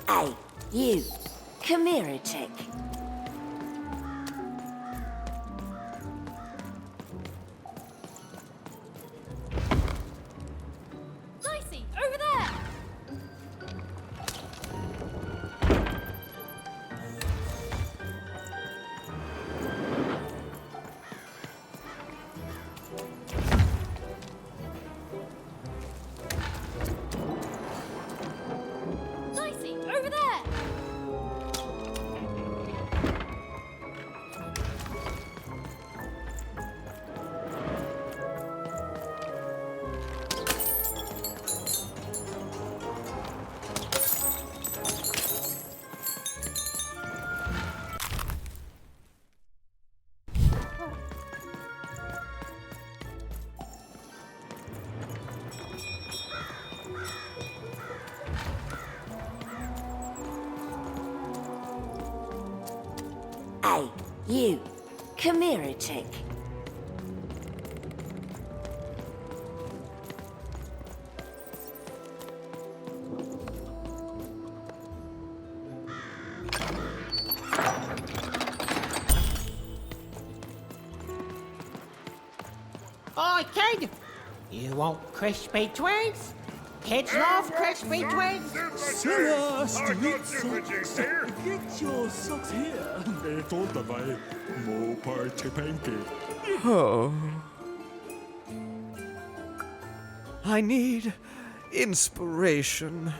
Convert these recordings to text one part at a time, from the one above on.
Hey, you. Come here a tick. Dicey, over there! Dicey, over there! Hey, you. Come here a tick. Oi, kid! You want crispy twigs? Kids love crispy twigs. Silla, street socks. Get your socks here. Ito tabay. Mo party pancake. Oh. I need inspiration.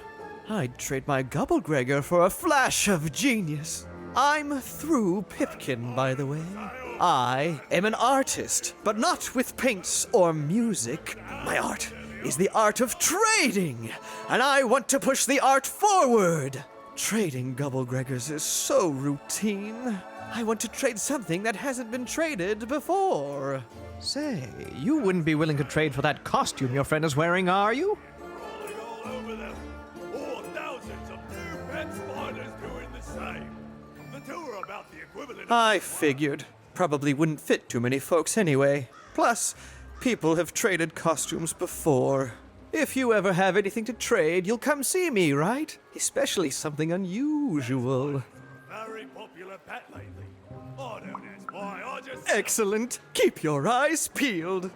I'd trade my Gobblegregor for a flash of genius. I'm through Pipkin, by the way. I am an artist, but not with paints or music. My art is the art of trading, and I want to push the art forward. Trading Gobblegregors is so routine. I want to trade something that hasn't been traded before. Say, you wouldn't be willing to trade for that costume your friend is wearing, are you? Rolling all over them. Or thousands of new pet spiders doing the same. The two are about the equivalent I figured. Probably wouldn't fit too many folks anyway. Plus, people have traded costumes before. If you ever have anything to trade, you'll come see me, right? Especially something unusual. very popular pet lately. I don't ask why, I just... Excellent. Keep your eyes peeled.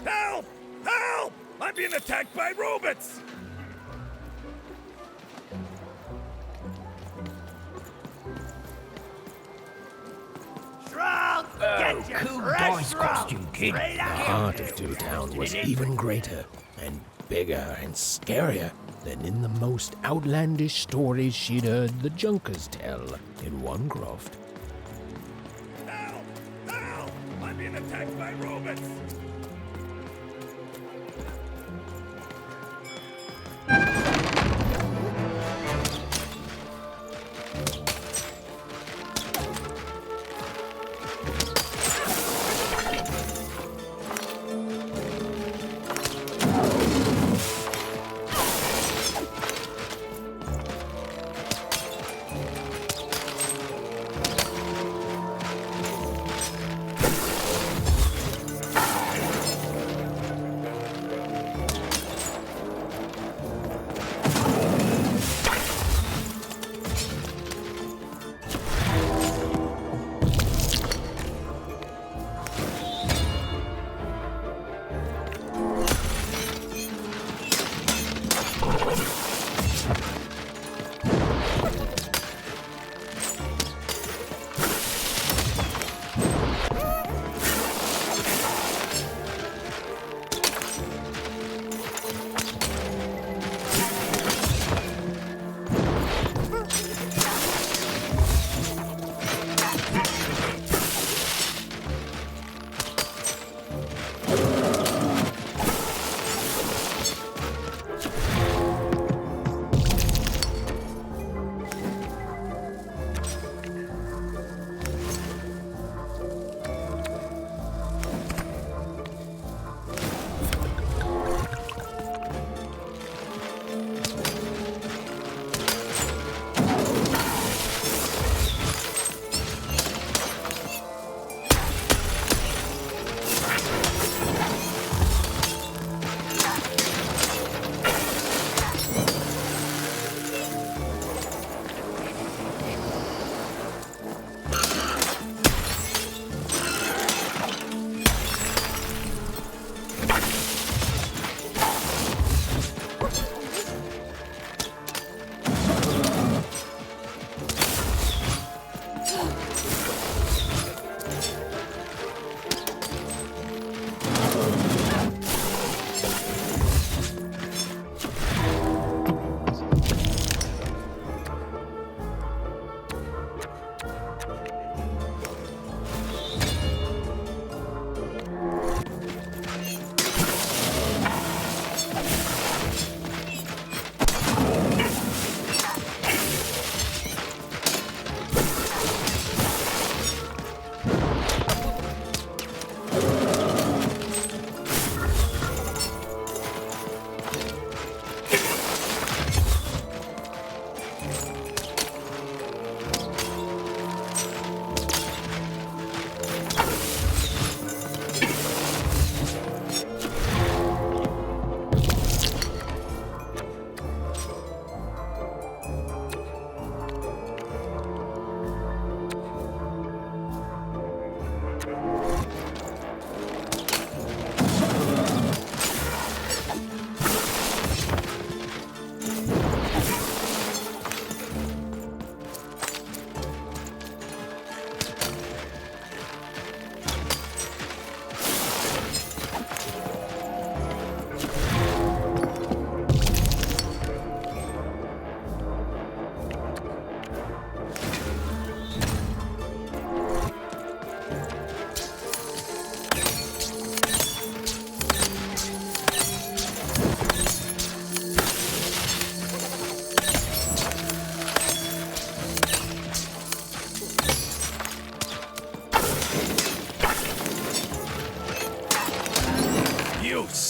Help! Help! I'm being attacked by robots! Shrug! Get your Cool fresh dice shrug! costume, kid. Straight The out heart here. of Two Towns was even greater and bigger and scarier than in the most outlandish stories she'd heard the Junkers tell in one croft. Help! Help! I'm being attacked by robots!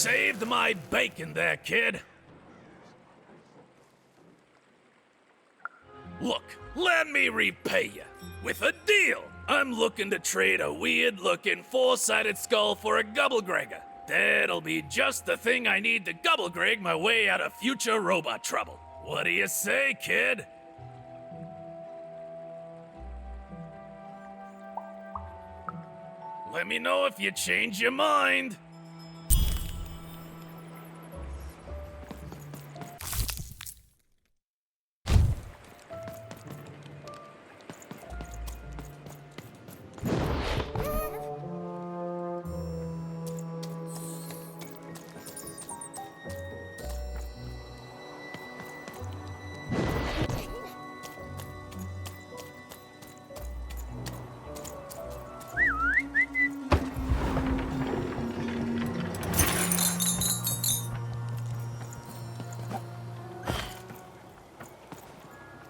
saved my bacon there, kid. Look, let me repay you with a deal. I'm looking to trade a weird-looking four-sided skull for a gobblegregger. That'll be just the thing I need to gobblegreg my way out of future robot trouble. What do you say, kid? Let me know if you change your mind.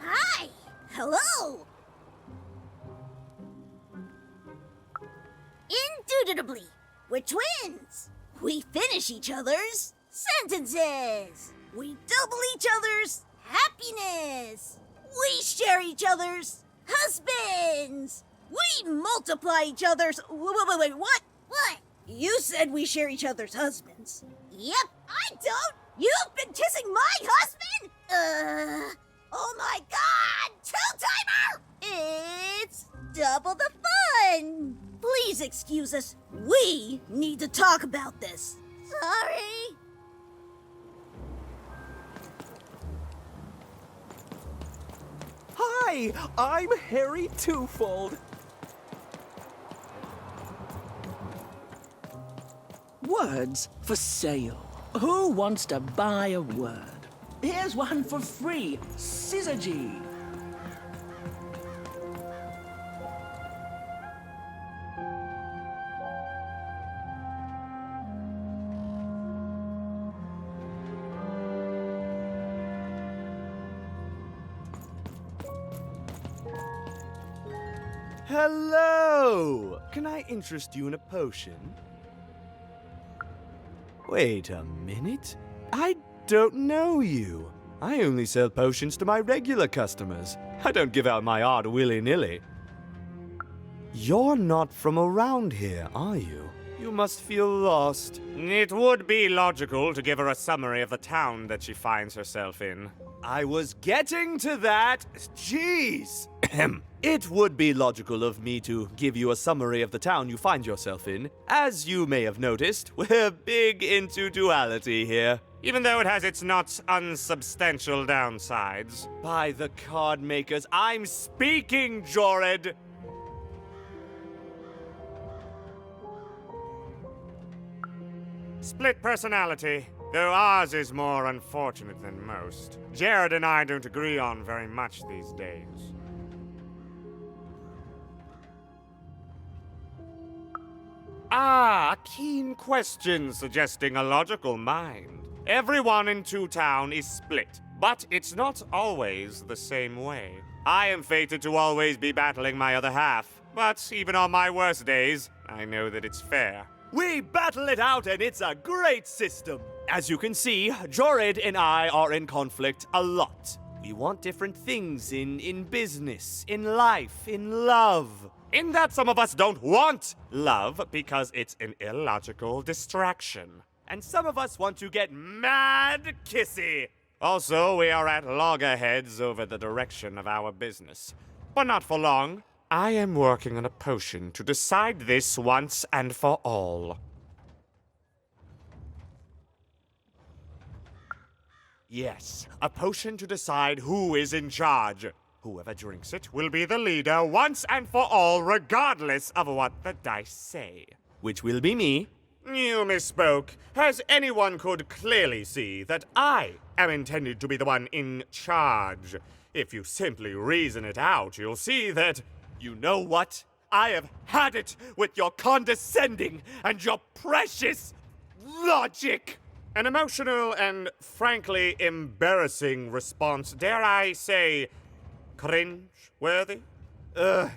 Hi! Hello! Indubitably, we're twins. We finish each other's sentences. We double each other's happiness. We share each other's husbands. We multiply each other's... Wait, what? What? You said we share each other's husbands. Yep, I don't. You've been kissing my husband? Oh my god! Two-timer! It's double the fun! Please excuse us. We need to talk about this. Sorry. Hi, I'm Harry Twofold. Words for sale. Who wants to buy a word? Here's one for free. Syzygy. Hello! Can I interest you in a potion? Wait a minute. I don't know you. I only sell potions to my regular customers. I don't give out my art willy-nilly. You're not from around here, are you? You must feel lost. It would be logical to give her a summary of the town that she finds herself in. I was getting to that. Jeez. It would be logical of me to give you a summary of the town you find yourself in. As you may have noticed, we're big into duality here. Even though it has its not unsubstantial downsides. By the card makers, I'm speaking, Jorid! Split personality, though ours is more unfortunate than most. Jared and I don't agree on very much these days. Ah, a keen question suggesting a logical mind. Everyone in Two Town is split, but it's not always the same way. I am fated to always be battling my other half, but even on my worst days, I know that it's fair. We battle it out, and it's a great system. As you can see, Jorid and I are in conflict a lot. We want different things in business, in life, in love. In that some of us don't want love because it's an illogical distraction. And some of us want to get mad kissy. Also, we are at loggerheads over the direction of our business. But not for long. I am working on a potion to decide this once and for all. Yes, a potion to decide who is in charge. Whoever drinks it will be the leader once and for all, regardless of what the dice say. Which will be me. You misspoke, as anyone could clearly see that I am intended to be the one in charge. If you simply reason it out, you'll see that... You know what? I have had it with your condescending and your precious logic. An emotional and frankly embarrassing response, dare I say, cringe-worthy?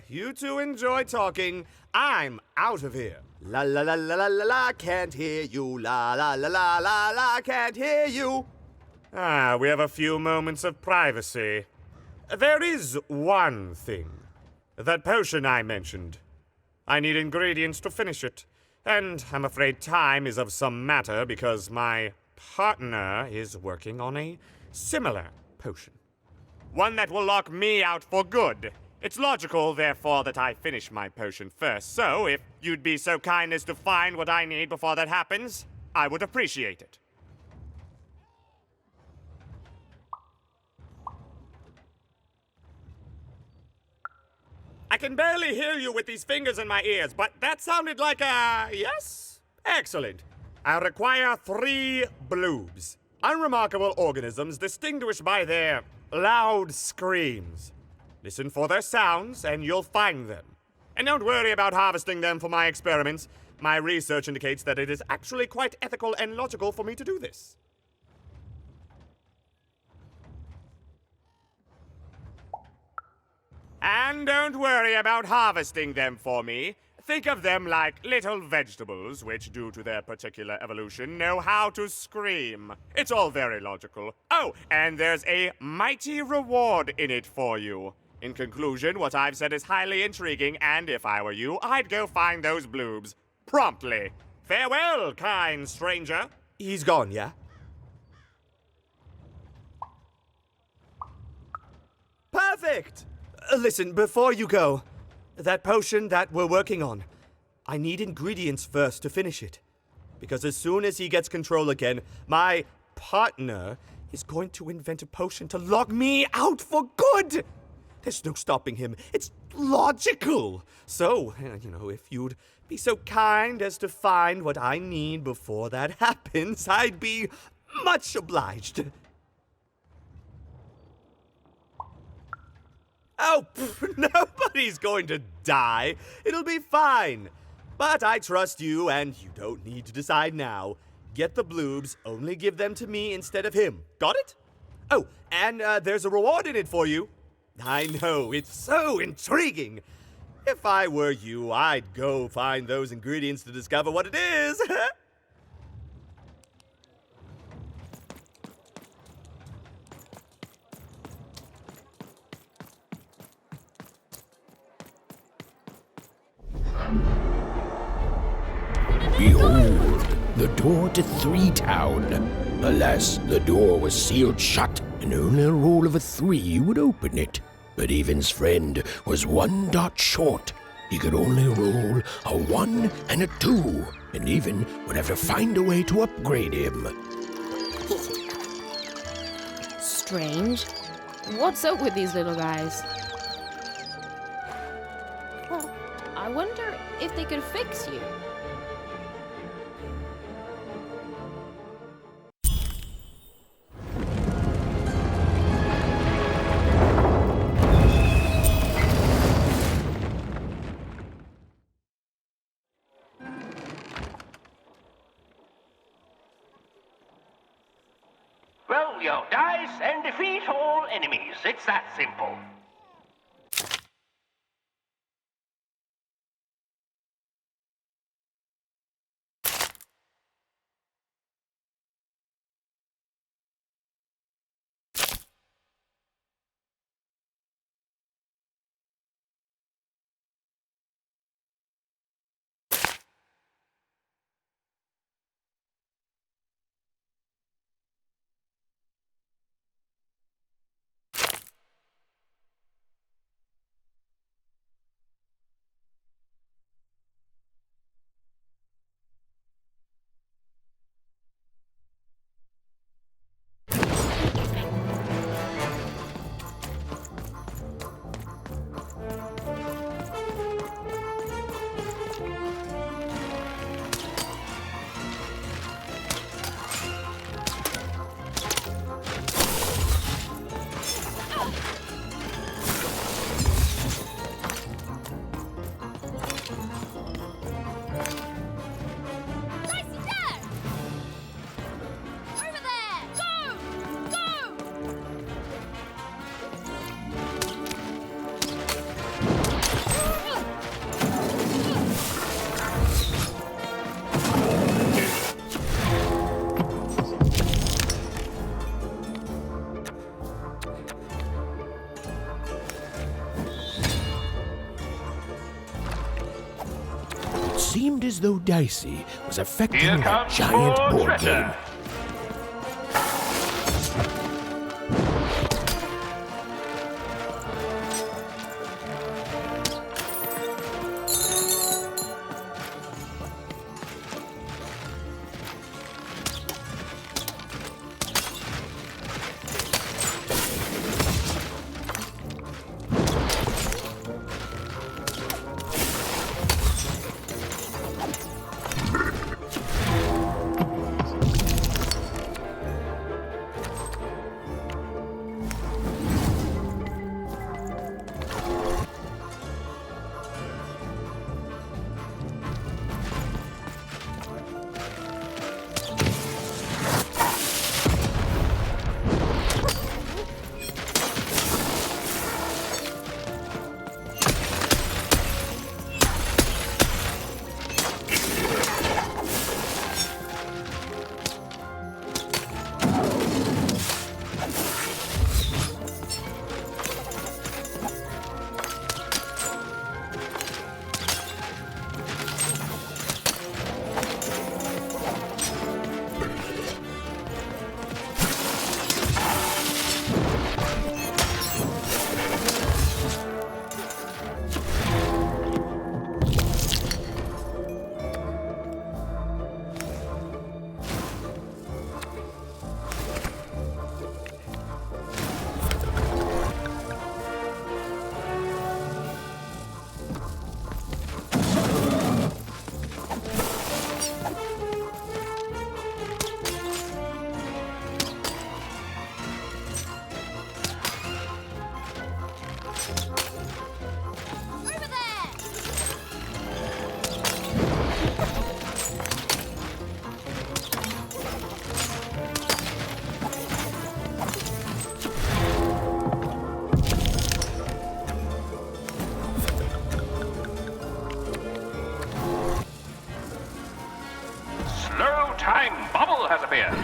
You two enjoy talking. I'm out of here. La la la la la la la, can't hear you. La la la la la la, can't hear you. Ah, we have a few moments of privacy. There is one thing. That potion I mentioned. I need ingredients to finish it. And I'm afraid time is of some matter because my partner is working on a similar potion. One that will lock me out for good. It's logical, therefore, that I finish my potion first. So, if you'd be so kind as to find what I need before that happens, I would appreciate it. I can barely hear you with these fingers in my ears, but that sounded like a yes? Excellent. I require 3 bloobs. Unremarkable organisms distinguished by their loud screams. Listen for their sounds, and you'll find them. And don't worry about harvesting them for my experiments. My research indicates that it is actually quite ethical and logical for me to do this. And don't worry about harvesting them for me. Think of them like little vegetables, which, due to their particular evolution, know how to scream. It's all very logical. Oh, and there's a mighty reward in it for you. In conclusion, what I've said is highly intriguing, and if I were you, I'd go find those bloobs. Promptly. Farewell, kind stranger. He's gone, yeah? Perfect! Listen, before you go, that potion that we're working on, I need ingredients first to finish it. Because as soon as he gets control again, my partner is going to invent a potion to lock me out for good! There's no stopping him. It's logical. So, if you'd be so kind as to find what I need before that happens, I'd be much obliged. Oh, nobody's going to die. It'll be fine. But I trust you, and you don't need to decide now. Get the bloobs, only give them to me instead of him. Got it? Oh, and there's a reward in it for you. I know, it's so intriguing. If I were you, I'd go find those ingredients to discover what it is. Behold, the door to 3 Town. Alas, the door was sealed shut, and only a roll of a 3 would open it. But Even's friend was 1 dot short. He could only roll a 1 and a 2, and Even would have to find a way to upgrade him. Strange. What's up with these little guys? Well, I wonder if they could fix you. Roll your dice and defeat all enemies. It's that simple. seemed as though Dicey was affecting Here that comes giant more board treasure. game. Time bubble has appeared.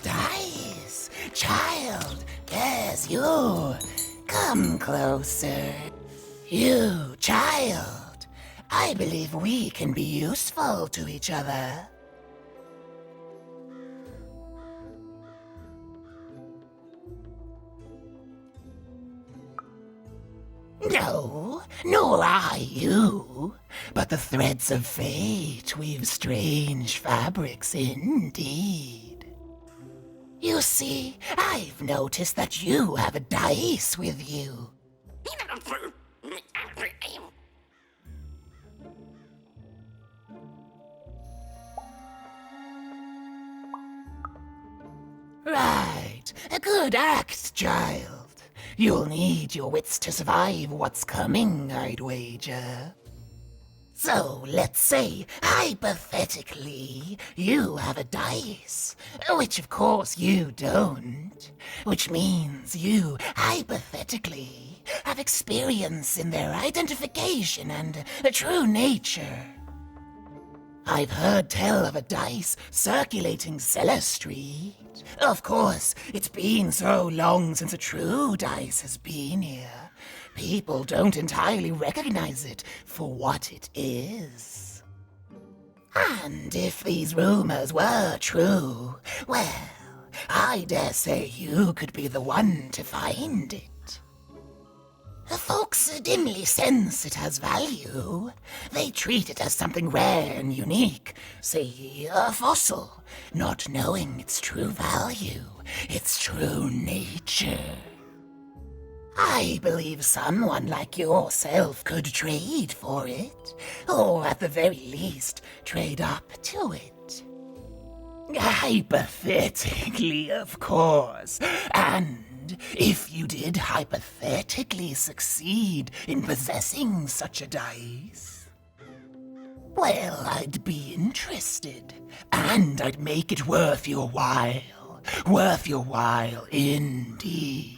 Dice! Child, there's you. Come closer. You, child. I believe we can be useful to each other. No, nor I you. But the threads of fate weave strange fabrics indeed. You see, I've noticed that you have a dice with you. Right, a good act, child. You'll need your wits to survive what's coming, I'd wager. So, let's say, hypothetically, you have a dice, which of course you don't, which means you, hypothetically, have experience in their identification and true nature. I've heard tell of a dice circulating Cellar Street. Of course, it's been so long since a true dice has been here. People don't entirely recognize it for what it is. And if these rumors were true, well, I dare say you could be the one to find it. Folks dimly sense it has value. They treat it as something rare and unique, say a fossil, not knowing its true value, its true nature. I believe someone like yourself could trade for it, or at the very least, trade up to it. Hypothetically, of course, and if you did hypothetically succeed in possessing such a dice, well, I'd be interested, and I'd make it worth your while indeed.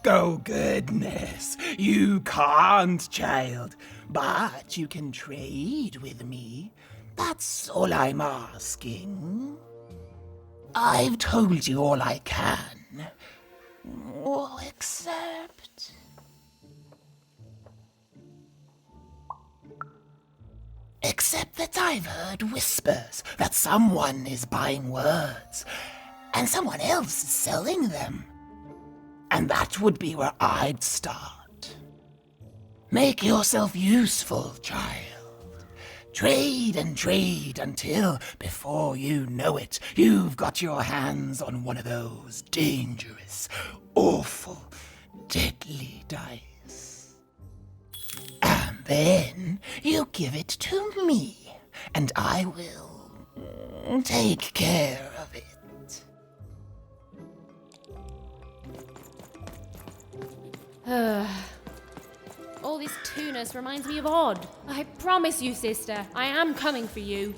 Oh, goodness, you can't, child, but you can trade with me. That's all I'm asking. I've told you all I can. Oh, Except that I've heard whispers that someone is buying words, and someone else is selling them. And that would be where I'd start. Make yourself useful, child. Trade and trade until, before you know it, you've got your hands on one of those dangerous, awful, deadly dice. And then you give it to me, and I will take care of it. All this tunus reminds me of Odd. I promise you, sister, I am coming for you.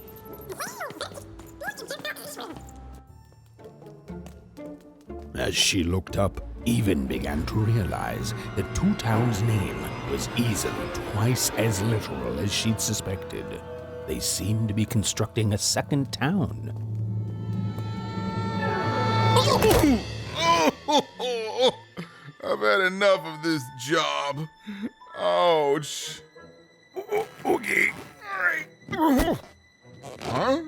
As she looked up, Even began to realize that Two Town's name was easily twice as literal as she'd suspected. They seemed to be constructing a second town. I've had enough of this job. Ouch. Okay. All right. Huh?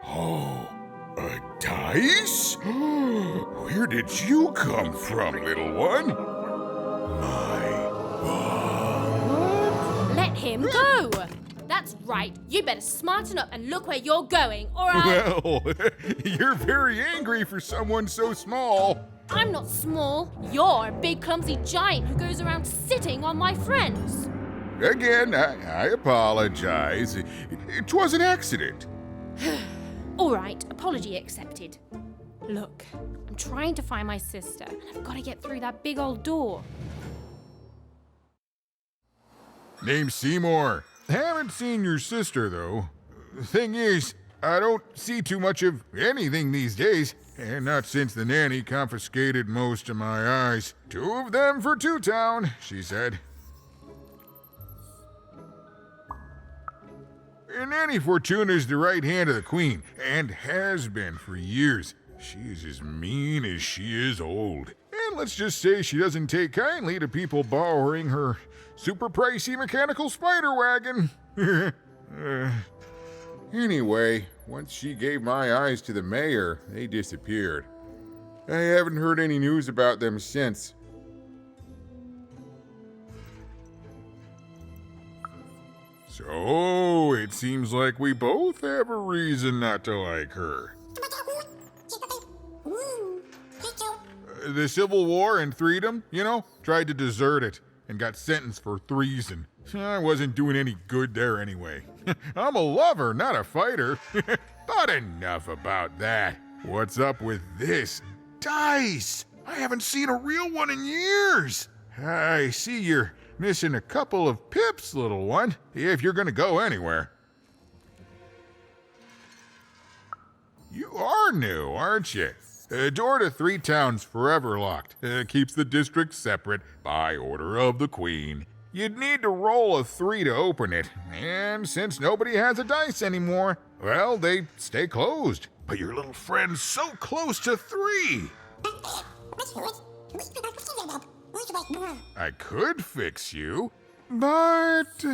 Oh, a dice? Where did you come from, little one? Let him go! That's right. You better smarten up and look where you're going, or I'll... Well, you're very angry for someone so small. I'm not small. You're a big, clumsy giant who goes around sitting on my friends. Again, I apologize. It was an accident. All right, apology accepted. Look, I'm trying to find my sister, and I've got to get through that big old door. Name's Seymour. Haven't seen your sister, though. Thing is, I don't see too much of anything these days, and not since the nanny confiscated most of my eyes. 2 of them for Two Town, she said. And Nanny Fortuna's the right hand of the queen, and has been for years. She's as mean as she is old. And let's just say she doesn't take kindly to people borrowing her super pricey mechanical spider wagon. Anyway, once she gave my eyes to the mayor, they disappeared. I haven't heard any news about them since. So, it seems like we both have a reason not to like her. The Civil War and freedom, tried to desert it and got sentenced for treason. I wasn't doing any good there anyway. I'm a lover, not a fighter. But enough about that. What's up with this? Dice! I haven't seen a real one in years! I see you're missing a couple of pips, little one, if you're gonna go anywhere. You are new, aren't you? Door to 3 towns forever locked. Keeps the district separate by order of the Queen. You'd need to roll a 3 to open it, and since nobody has a dice anymore, well, they stay closed. But your little friend's so close to 3. I could fix you, but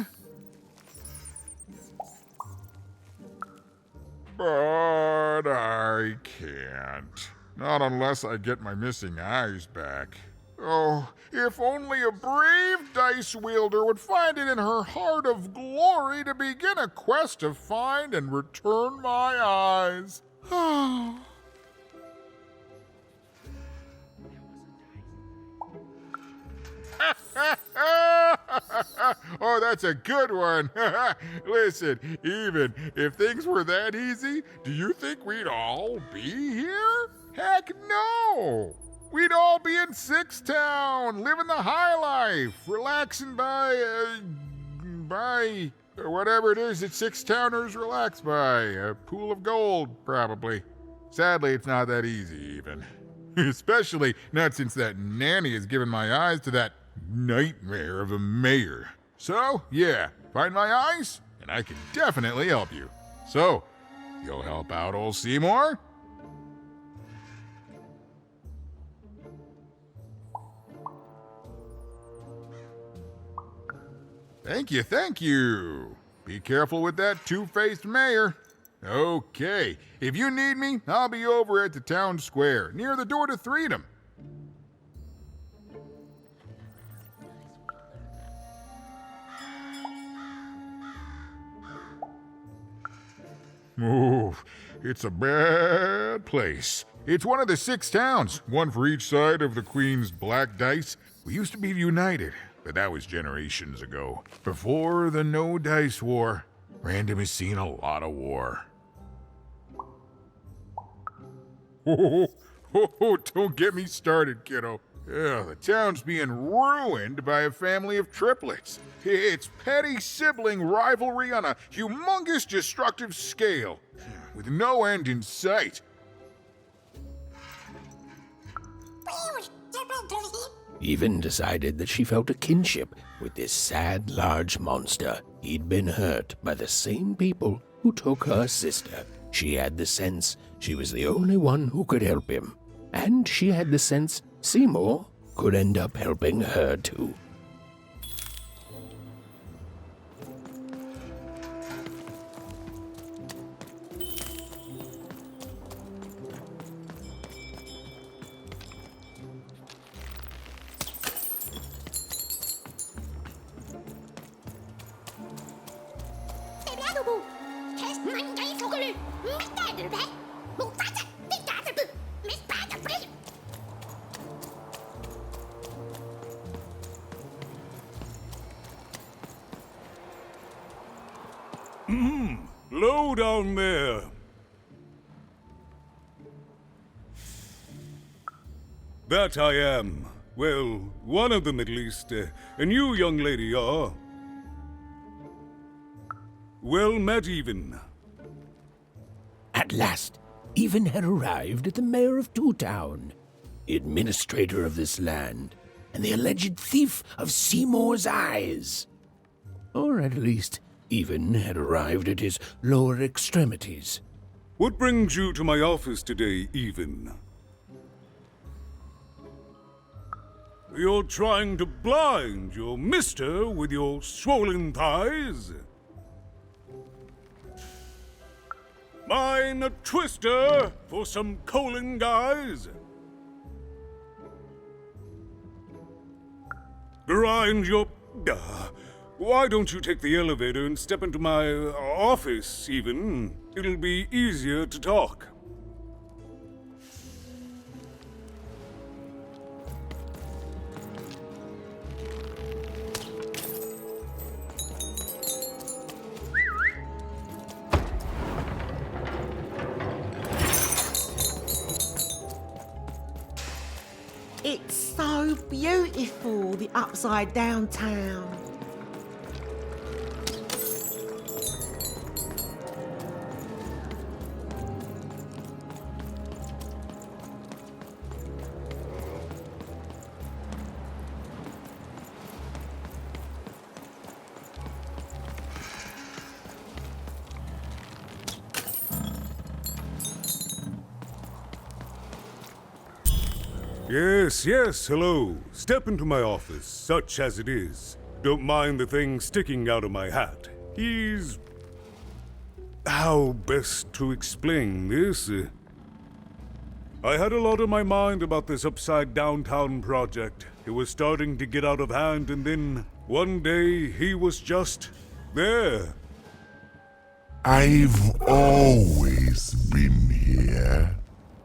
I can't. Not unless I get my missing eyes back. Oh, if only a brave dice wielder would find it in her heart of glory to begin a quest to find and return my eyes. Oh. Oh, that's a good one. Listen, even if things were that easy, do you think we'd all be here? Heck no! We'd all be in Six Town, living the high life, relaxing by whatever it is that Six Towners relax by. A pool of gold, probably. Sadly, it's not that easy, even. Especially not since that nanny has given my eyes to that nightmare of a mayor. So, yeah, find my eyes, and I can definitely help you. So, you'll help out old Seymour? Thank you, thank you. Be careful with that two-faced mayor. Okay, if you need me, I'll be over at the town square, near the door to Freedom. Oh, it's a bad place. It's one of the 6 towns, one for each side of the Queen's black dice. We used to be united, but that was generations ago. Before the No Dice War, Random has seen a lot of war. Oh, don't get me started, kiddo. The town's being ruined by a family of triplets. It's petty sibling rivalry on a humongous destructive scale, with no end in sight. Even decided that she felt a kinship with this sad, large monster. He'd been hurt by the same people who took her sister. She had the sense she was the only one who could help him. And she had the sense Seymour could end up helping her too. Low down there. That I am. Well, one of them at least. And you, young lady, are? Well met, Even. At last, Even had arrived at the mayor of Two Town, the administrator of this land, and the alleged thief of Seymour's eyes. Or at least, Even had arrived at his lower extremities. What brings you to my office today, Even? You're trying to blind your mister with your swollen thighs? Mine a twister for some colon guys? Grind your... why don't you take the elevator and step into my office, Even? It'll be easier to talk. It's so beautiful, the upside down town. Yes, hello. Step into my office, such as it is. Don't mind the thing sticking out of my hat. He's... How best to explain this? I had a lot on my mind about this upside downtown project. It was starting to get out of hand, and then one day he was just there. I've always been here.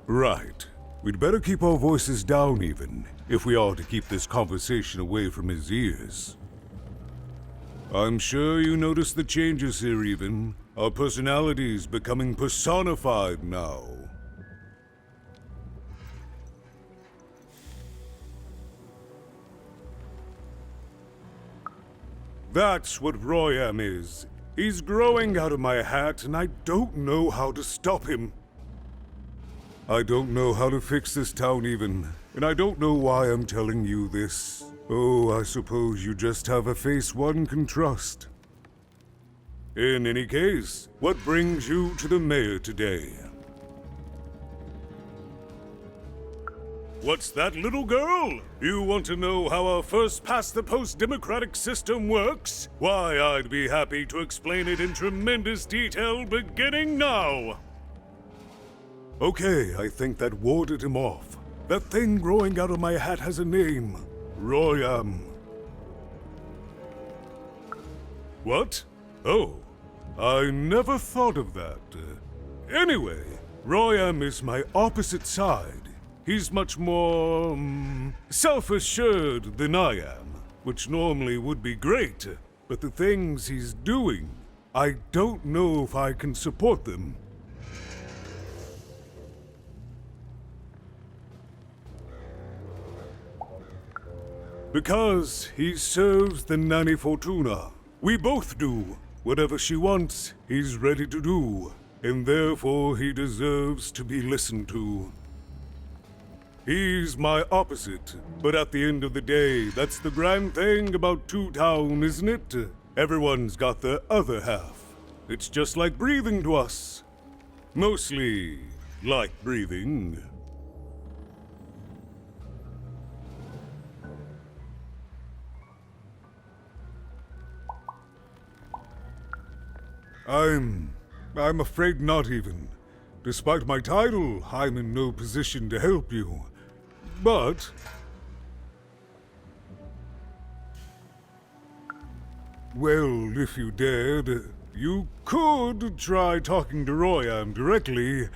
Right. We'd better keep our voices down, even, if we are to keep this conversation away from his ears. I'm sure you noticed the changes here, even. Our personalities becoming personified now. That's what Royam is. He's growing out of my hat, and I don't know how to stop him. I don't know how to fix this town even, and I don't know why I'm telling you this. Oh, I suppose you just have a face one can trust. In any case, what brings you to the mayor today? What's that, little girl? You want to know how our first-past-the-post democratic system works? Why, I'd be happy to explain it in tremendous detail beginning now. Okay, I think that warded him off. That thing growing out of my hat has a name. Royam. What? Oh, I never thought of that. Anyway, Royam is my opposite side. He's much more, self-assured than I am, which normally would be great, but the things he's doing, I don't know if I can support them. Because he serves the Nanny Fortuna. We both do. Whatever she wants, he's ready to do, and therefore he deserves to be listened to. He's my opposite, but at the end of the day, that's the grand thing about Two Town, isn't it? Everyone's got their other half. It's just like breathing to us. Mostly like breathing. I'm afraid not even. Despite my title, I'm in no position to help you. But... well, if you dared, you could try talking to Royam directly.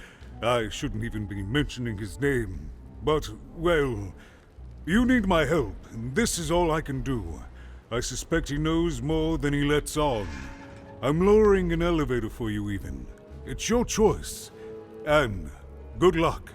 I shouldn't even be mentioning his name. But, well, you need my help, and this is all I can do. I suspect he knows more than he lets on. I'm lowering an elevator for you, even. It's your choice. And good luck.